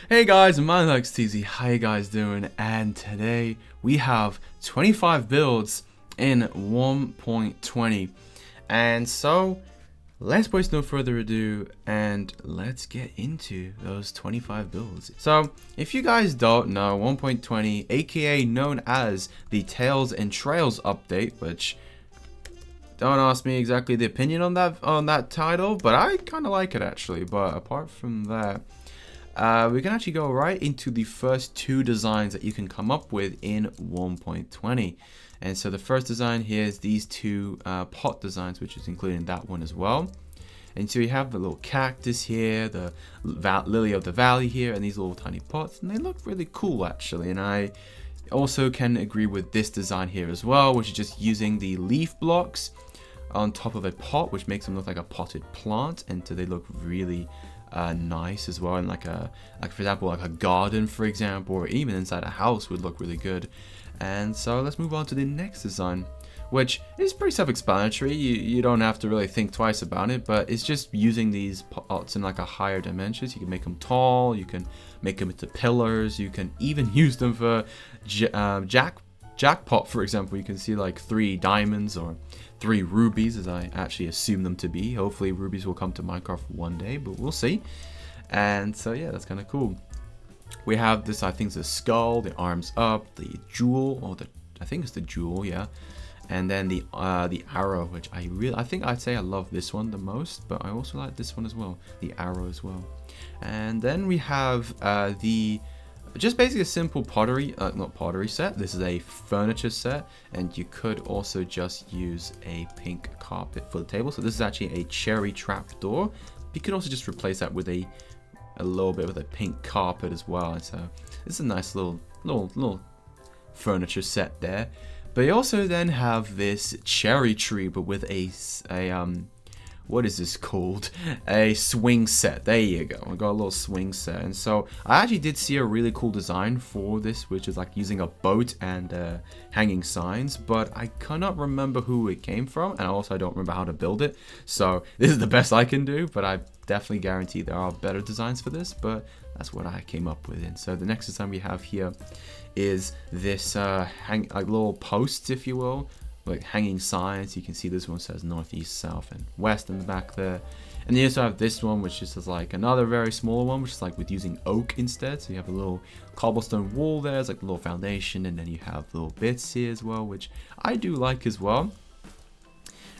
Hey guys, my name's TZ. How you guys doing? And today we have 25 builds in 1.20. And so let's waste no further ado and let's get into those 25 builds. So if you guys don't know, 1.20, aka known as the Tales and Trails update, which don't ask me exactly the opinion on that title, but I kind of like it actually. But apart from that, we can actually go right into the first two designs that you can come up with in 1.20. And so the first design here is these two pot designs, which is including that one as well. And so you have the little cactus here, the lily of the valley here, and these little tiny pots, and they look really cool actually. And I also can agree with this design here as well, which is just using the leaf blocks on top of a pot, which makes them look like a potted plant, and so they look really nice as well. And like for example, like a garden, for example, or even inside a house would look really good. And so let's move on to the next design, which is pretty self-explanatory. You don't have to really think twice about it, but it's just using these pots in like a higher dimensions. You can make them tall, you can make them into pillars, you can even use them for jackpot, for example. You can see like 3 diamonds or 3 rubies, as I actually assume them to be. Hopefully rubies will come to Minecraft one day, but we'll see. And so yeah, that's kind of cool. We have this, I think it's a skull, the arms up, the jewel, or I think it's the jewel, yeah. And then the arrow, which I think I'd say I love this one the most, but I also like this one as well, the arrow as well. And then we have just basically a simple not pottery set. This is a furniture set, and you could also just use a pink carpet for the table. So this is actually a cherry trap door. You could also just replace that with a little bit with a pink carpet as well. And so this is a nice little furniture set there. But you also then have this cherry tree, but with a what is this called? A swing set. There you go. I got a little swing set. And so I actually did see a really cool design for this, which is like using a boat and hanging signs, but I cannot remember who it came from, and also I don't remember how to build it. So this is the best I can do, but I definitely guarantee there are better designs for this, but that's what I came up with. And so the next design we have here is this like little posts, if you will, like hanging signs. You can see this one says north, east, south, and west in the back there. And you also have this one, which is like another very small one, which is like with using oak instead. So you have a little cobblestone wall there, it's like a little foundation, and then you have little bits here as well, which I do like as well.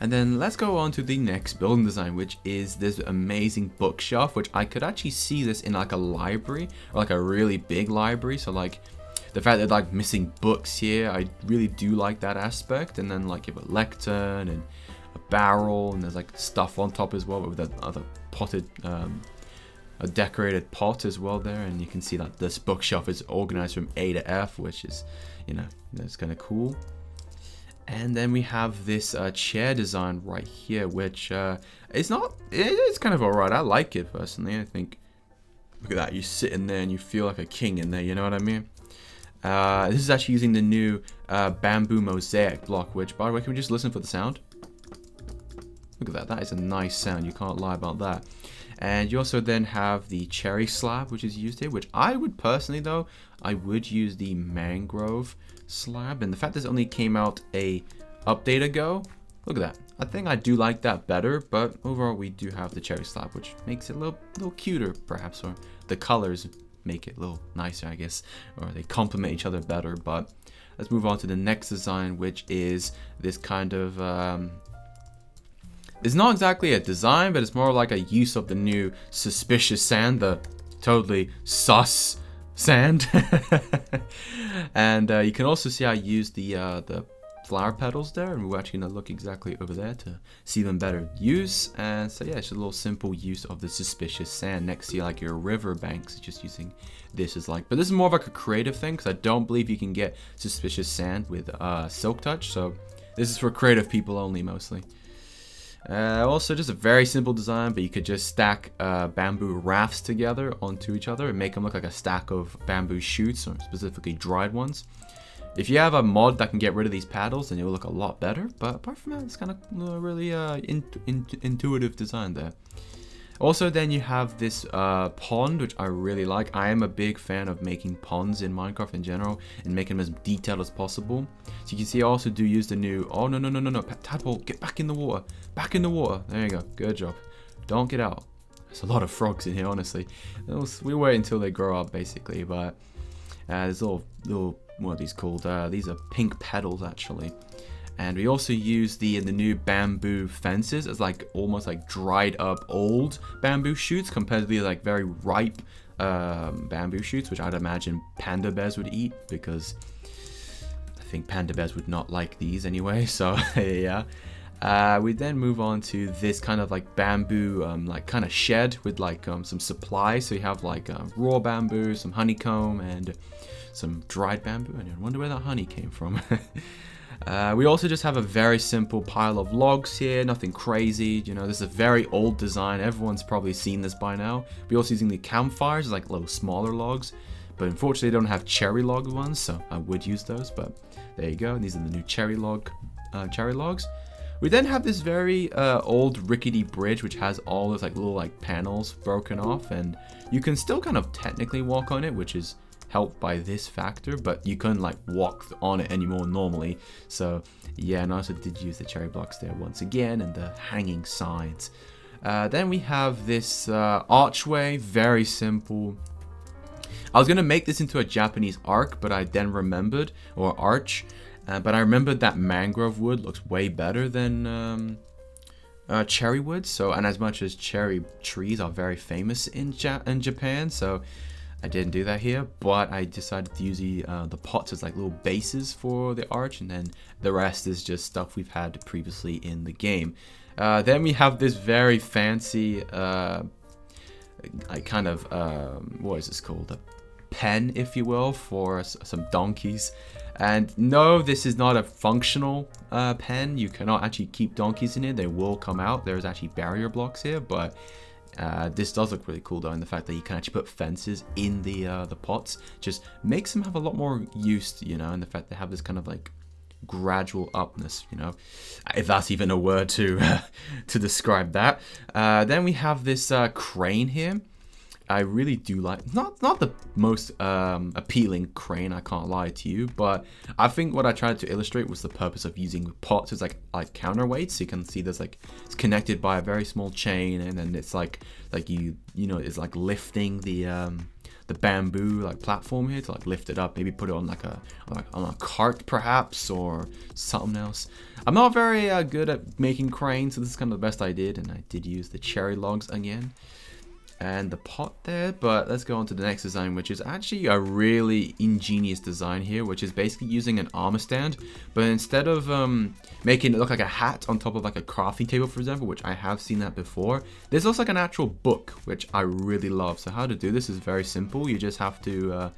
And then let's go on to the next building design, which is this amazing bookshelf, which I could actually see this in like a library, or like a really big library. So like the fact that like missing books here, I really do like that aspect. And then like you have a lectern and a barrel, and there's like stuff on top as well with that other potted, a decorated pot as well there. And you can see that this bookshelf is organized from A to F, which is, you know, that's kind of cool. And then we have this chair design right here, which it's kind of alright. I like it personally. I think, look at that, you sit in there and you feel like a king in there, you know what I mean? This is actually using the new bamboo mosaic block, which, by the way, can we just listen for the sound? Look at that, that is a nice sound, you can't lie about that. And you also then have the cherry slab, which is used here, which I would personally, though, I would use the mangrove slab. And the fact this only came out a update ago, look at that. I think I do like that better, but overall we do have the cherry slab, which makes it a little cuter, perhaps, or the colors make it a little nicer, I guess, or they complement each other better. But let's move on to the next design, which is this kind of it's not exactly a design, but it's more like a use of the new suspicious sand, the totally sus sand. And you can also see I used the flower petals there, and we're actually going to look exactly over there to see them better use. And so yeah, it's just a little simple use of the suspicious sand next to like your river banks, just using this as like, but this is more of like a creative thing, because I don't believe you can get suspicious sand with silk touch, so this is for creative people only mostly. Also just a very simple design, but you could just stack bamboo rafts together onto each other and make them look like a stack of bamboo shoots, or specifically dried ones. If you have a mod that can get rid of these paddles, then it will look a lot better. But apart from that, it's kind of really intuitive design there. Also, then you have this pond, which I really like. I am a big fan of making ponds in Minecraft in general and making them as detailed as possible. So you can see I also do use the new... Oh, no, no, no, no, no. Tadpole, get back in the water. Back in the water. There you go. Good job. Don't get out. There's a lot of frogs in here, honestly. We wait until they grow up, basically. But there's little... What are these called? These are pink petals, actually. And we also use the new bamboo fences as like almost like dried up old bamboo shoots compared to the like very ripe bamboo shoots, which I'd imagine panda bears would eat, because I think panda bears would not like these anyway. So yeah. We then move on to this kind of like bamboo like kind of shed with like some supplies. So you have like raw bamboo, some honeycomb, and some dried bamboo. And I wonder where that honey came from. We also just have a very simple pile of logs here, nothing crazy. You know, this is a very old design. Everyone's probably seen this by now. We're also using the campfires, like little smaller logs. But unfortunately, they don't have cherry log ones, so I would use those. But there you go. These are the new cherry logs. We then have this very old rickety bridge, which has all those like little like panels broken off, and you can still kind of technically walk on it, which is helped by this factor, but you couldn't like walk on it anymore normally. So yeah, and I also did use the cherry blocks there once again, and the hanging sides. Then we have this archway, very simple. I was gonna make this into a Japanese arc, but I then remembered, or arch, but I remembered that mangrove wood looks way better than cherry wood. So, and as much as cherry trees are very famous in Japan, so I didn't do that here, but I decided to use the pots as like little bases for the arch, and then the rest is just stuff we've had previously in the game. Then we have this very fancy, what is this called? A pen, if you will, for some donkeys. And no, this is not a functional pen. You cannot actually keep donkeys in here. They will come out. There's actually barrier blocks here, but this does look really cool though, and the fact that you can actually put fences in the pots just makes them have a lot more use, you know, and the fact they have this kind of like gradual upness, you know, if that's even a word to to describe that. Then we have this crane here. I really do like, not the most appealing crane, I can't lie to you, but I think what I tried to illustrate was the purpose of using pots as like counterweights. So you can see there's like, it's connected by a very small chain, and then it's like you know, it's like lifting the bamboo like platform here to like lift it up, maybe put it on like on a cart perhaps, or something else. I'm not very good at making cranes, so this is kind of the best I did, and I did use the cherry logs again and the pot there. But let's go on to the next design, which is actually a really ingenious design here, which is basically using an armor stand, but instead of making it look like a hat on top of like a crafting table, for example, which I have seen that before, this looks like an actual book, which I really love. So how to do this is very simple. You just have to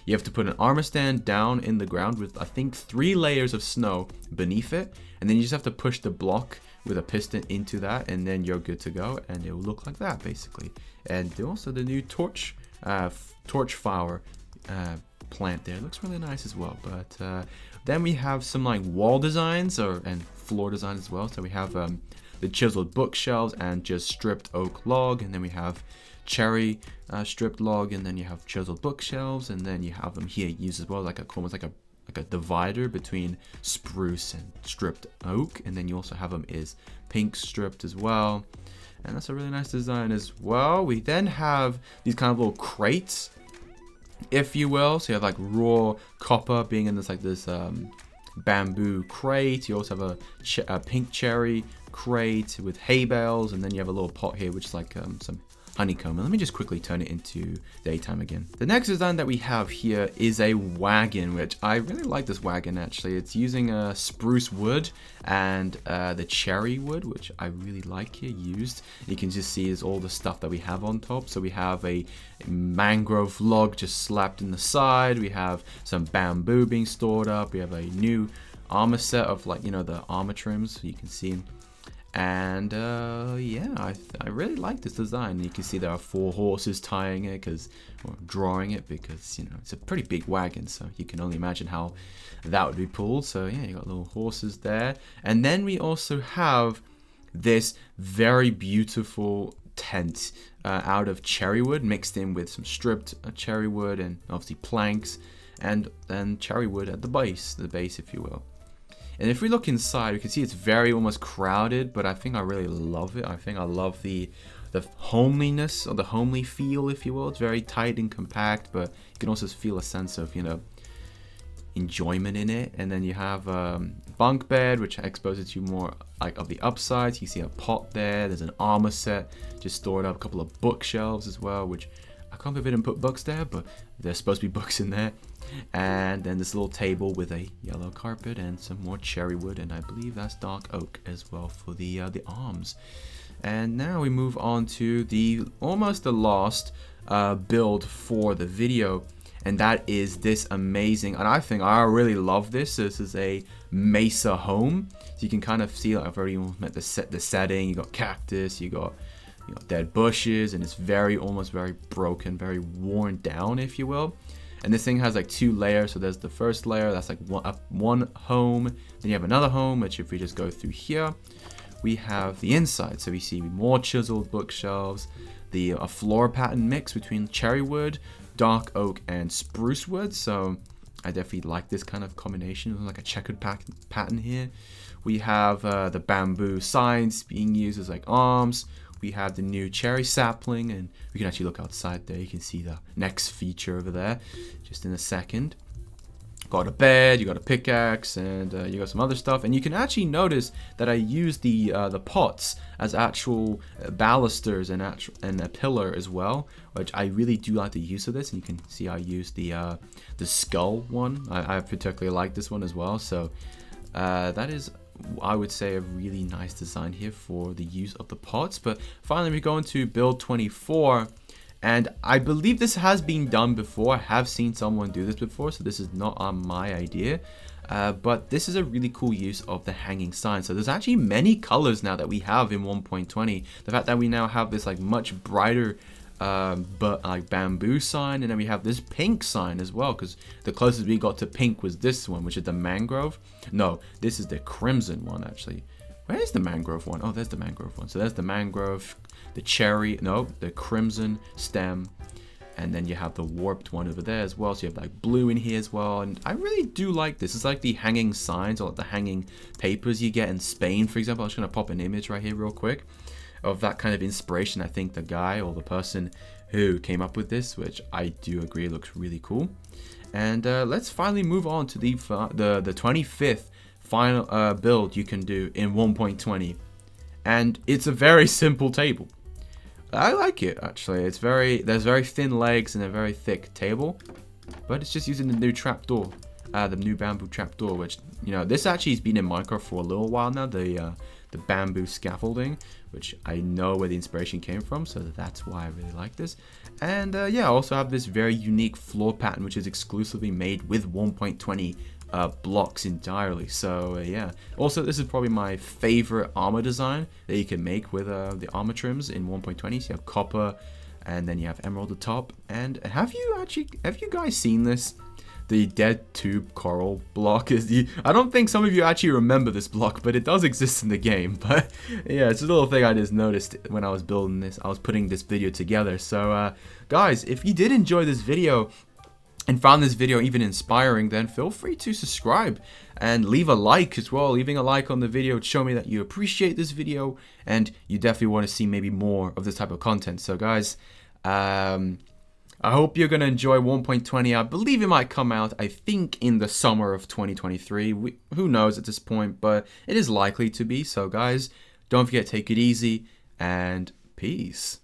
put an armor stand down in the ground with, I think, 3 layers of snow beneath it, and then you just have to push the block with a piston into that, and then you're good to go, and it will look like that basically. And also the new torch flower plant there looks really nice as well. But then we have some like wall designs and floor designs as well. So we have the chiseled bookshelves and just stripped oak log, and then we have cherry stripped log, and then you have chiseled bookshelves, and then you have them here used as well, like almost like a divider between spruce and stripped oak, and then you also have them is pink stripped as well, and that's a really nice design as well. We then have these kind of little crates, if you will. So you have like raw copper being in this bamboo crate. You also have a pink cherry crate with hay bales, and then you have a little pot here which is like some honeycomb. And let me just quickly turn it into daytime again. The next design that we have here is a wagon, which I really like this wagon actually. It's using spruce wood and the cherry wood, which I really like here used. You can just see is all the stuff that we have on top. So we have a mangrove log just slapped in the side. We have some bamboo being stored up. We have a new armor set of like, you know, the armor trims, so you can see. And yeah, I really like this design. You can see there are 4 horses tying it, or drawing it, because, you know, it's a pretty big wagon, so you can only imagine how that would be pulled. So yeah, you got little horses there. And then we also have this very beautiful tent out of cherry wood mixed in with some stripped cherry wood and obviously planks, and then cherry wood at the base if you will. And if we look inside, we can see it's very almost crowded, but I think I really love it. I think I love the homeliness, or the homely feel, if you will. It's very tight and compact, but you can also feel a sense of, you know, enjoyment in it. And then you have bunk bed, which exposes you more like of the upsides. You see a pot there. There's an armor set just stored up, a couple of bookshelves as well, which I can't believe I didn't put books there, but there's supposed to be books in there. And then this little table with a yellow carpet and some more cherry wood, and I believe that's dark oak as well for the arms. And now we move on to almost the last build for the video, and that is this amazing, and I think I really love this. This is a mesa home, so you can kind of see, like, I've already met the setting. You got cactus, you got dead bushes, and it's almost very broken, very worn down, if you will. And this thing has like 2 layers. So there's the first layer, that's like one home. Then you have another home, which if we just go through here, we have the inside. So we see more chiseled bookshelves, a floor pattern mix between cherry wood, dark oak, and spruce wood. So I definitely like this kind of combination, like a checkered pattern here. We have the bamboo signs being used as like arms. We have the new cherry sapling, and we can actually look outside there. You can see the next feature over there just in a second. Got a bed, you got a pickaxe, and you got some other stuff. And you can actually notice that I used the pots as actual balusters and a pillar as well, which I really do like the use of this. And you can see I used the skull one. I particularly like this one as well. So that is, I would say, a really nice design here for the use of the pots. But finally, we go into build 24, and I believe this has been done before. I have seen someone do this before, so this is not on my idea. But this is a really cool use of the hanging sign. So there's actually many colors now that we have in 1.20. The fact that we now have this like much brighter but like bamboo sign, and then we have this pink sign as well, because the closest we got to pink was this one, which is the mangrove. No, this is the crimson one actually. Where's the mangrove one? Oh, there's the mangrove one. So there's the mangrove, the cherry, no, the crimson stem, and then you have the warped one over there as well. So you have like blue in here as well, and I really do like this. It's like the hanging signs, or like the hanging papers you get in Spain, for example. I'm just gonna pop an image right here real quick of that kind of inspiration. I think the guy or the person who came up with this, which I do agree looks really cool. And let's finally move on to the 25th final build you can do in 1.20, and it's a very simple table. I like it actually. There's very thin legs and a very thick table, but it's just using the new trapdoor, the new bamboo trapdoor, which, you know, this actually has been in Minecraft for a little while now. The bamboo scaffolding, which I know where the inspiration came from, so that's why I really like this. And yeah, I also have this very unique floor pattern, which is exclusively made with 1.20 blocks entirely. So yeah, also this is probably my favorite armor design that you can make with the armor trims in 1.20. So you have copper, and then you have emerald at the top. And have you guys seen this? The dead tube coral block is I don't think some of you actually remember this block, but it does exist in the game. But yeah, it's a little thing I just noticed when I was building this. I was putting this video together. So guys, if you did enjoy this video and found this video even inspiring, then feel free to subscribe and leave a like as well. Leaving a like on the video would show me that you appreciate this video and you definitely want to see maybe more of this type of content. So guys, I hope you're going to enjoy 1.20. I believe it might come out, I think, in the summer of 2023. Who knows at this point, but it is likely to be. So guys, don't forget, take it easy, and peace.